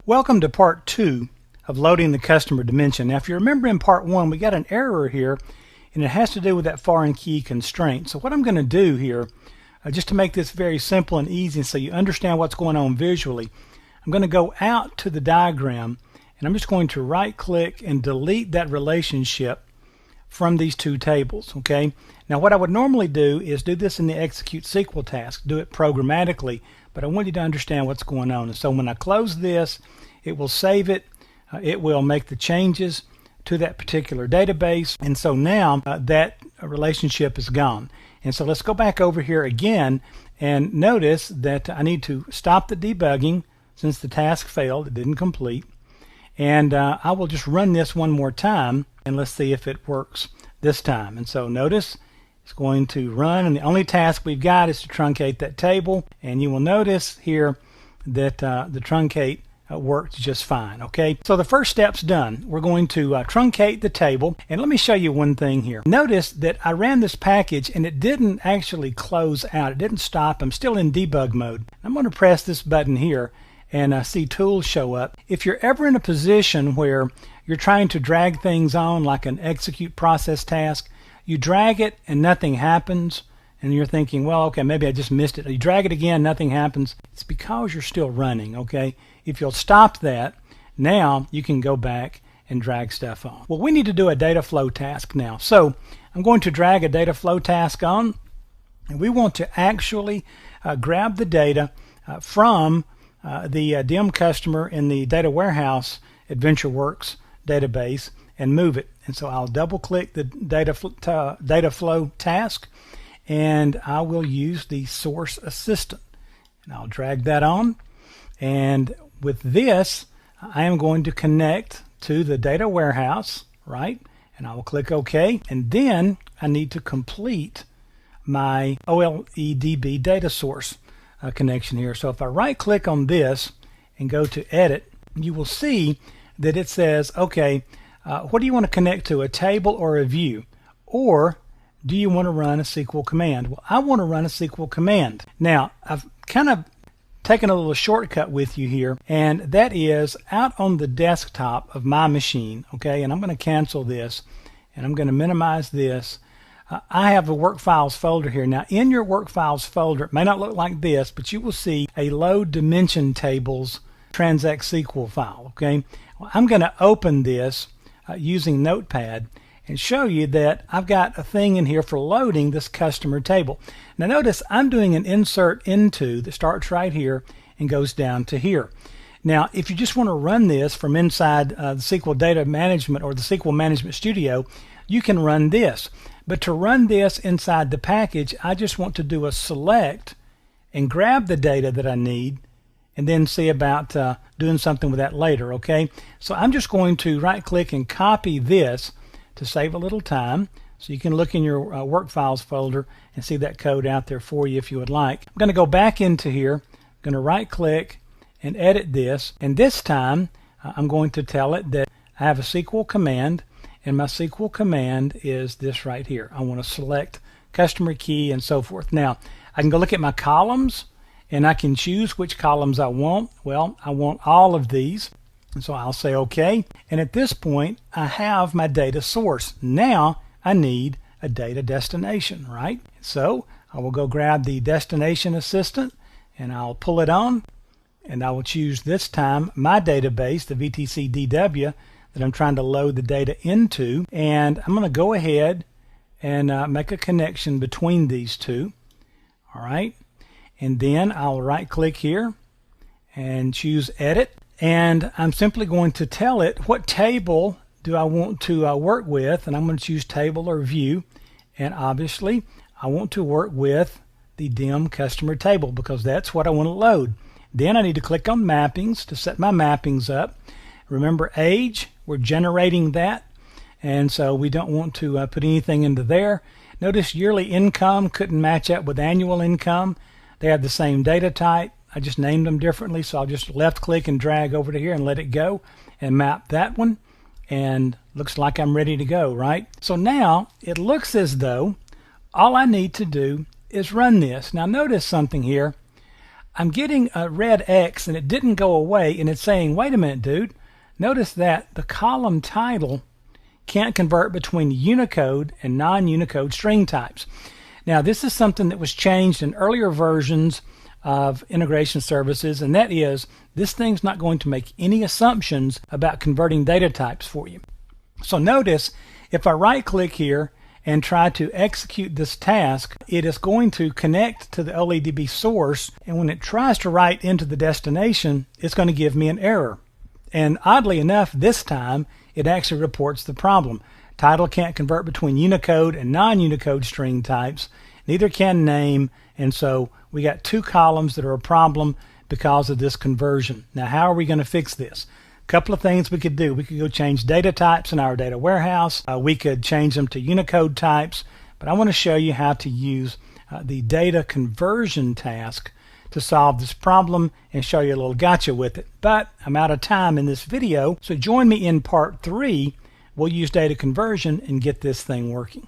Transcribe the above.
Welcome to part 2 of loading the customer dimension. Now if you remember in part 1 we got an error here and it has to do with that foreign key constraint. So what I'm going to do here, just to make this very simple and easy so you understand what's going on visually, I'm going to go out to the diagram and I'm just going to right click and delete that relationship from these two tables. Okay. Now what I would normally do is do this in the execute SQL task, do it programmatically, but I want you to understand what's going on. And so when I close this, it will save it, it will make the changes to that particular database, and so now that relationship is gone. And so let's go back over here again and notice that I need to stop the debugging since the task failed, it didn't complete, and I will just run this one more time and let's see if it works this time. And so notice it's going to run, and the only task we've got is to truncate that table, and you will notice here that the truncate worked just fine. Okay, so the first step's done. We're going to truncate the table, and let me show you one thing here. Notice that I ran this package and it didn't actually close out, it didn't stop. I'm still in debug mode. I'm going to press this button here and see tools show up. If you're ever in a position where you're trying to drag things on like an execute process task, you drag it and nothing happens, and you're thinking, well, okay, maybe I just missed it. You drag it again, nothing happens. It's because you're still running. Okay, if you'll stop that, now you can go back and drag stuff on. Well, we need to do a data flow task now. So I'm going to drag a data flow task on, and we want to actually grab the data from the DIM customer in the data warehouse AdventureWorks database and move it. And so I'll double click the data flow task, and I will use the source assistant, and I'll drag that on, and with this I am going to connect to the data warehouse, right? And I will click OK, and then I need to complete my OLEDB data source connection here. So if I right click on this and go to edit, you will see that it says, okay, what do you want to connect to, a table or a view, or do you want to run a SQL command? Well, I want to run a SQL command. Now I've kind of taken a little shortcut with you here, and that is out on the desktop of my machine. Okay, and I'm going to cancel this and I'm going to minimize this. I have a work files folder here. Now in your work files folder, it may not look like this, but you will see a load dimension tables transact SQL file. Okay, well, I'm going to open this using Notepad and show you that I've got a thing in here for loading this customer table. Now notice I'm doing an insert into that starts right here and goes down to here. Now if you just want to run this from inside the SQL Data Management or the SQL Management Studio, you can run this. But to run this inside the package, I just want to do a select and grab the data that I need and then see about doing something with that later. Okay, so I'm just going to right click and copy this to save a little time, so you can look in your work files folder and see that code out there for you if you would like. I'm going to go back into here, I'm going to right click and edit this, and this time I'm going to tell it that I have a SQL command, and my SQL command is this right here. I want to select customer key and so forth. Now I can go look at my columns and I can choose which columns I want. Well, I want all of these. And so I'll say OK, and at this point I have my data source. Now I need a data destination, right? So I will go grab the destination assistant and I'll pull it on, and I will choose this time my database, the VTC DW that I'm trying to load the data into, and I'm going to go ahead and make a connection between these two. All right, and then I'll right click here and choose edit. And I'm simply going to tell it what table do I want to work with, and I'm going to choose table or view, and obviously I want to work with the DIM customer table because that's what I want to load. Then I need to click on mappings to set my mappings up. Remember age, we're generating that, and so we don't want to put anything into there. Notice yearly income couldn't match up with annual income. They have the same data type. I just named them differently, so I'll just left click and drag over to here and let it go and map that one, and looks like I'm ready to go, right? So now it looks as though all I need to do is run this. Now notice something here. I'm getting a red X and it didn't go away, and it's saying, wait a minute, dude. Notice that the column title can't convert between Unicode and non-Unicode string types. Now, this is something that was changed in earlier versions of integration services, and that is, this thing's not going to make any assumptions about converting data types for you. So notice, if I right-click here and try to execute this task, it is going to connect to the OLEDB source, and when it tries to write into the destination, it's going to give me an error. And oddly enough, this time, it actually reports the problem. Title can't convert between Unicode and non-Unicode string types, neither can name, and so we got two columns that are a problem because of this conversion. Now, how are we going to fix this? A couple of things we could do. We could go change data types in our data warehouse. We could change them to Unicode types, but I want to show you how to use the data conversion task to solve this problem and show you a little gotcha with it. But I'm out of time in this video, so join me in part 3. We'll use data conversion and get this thing working.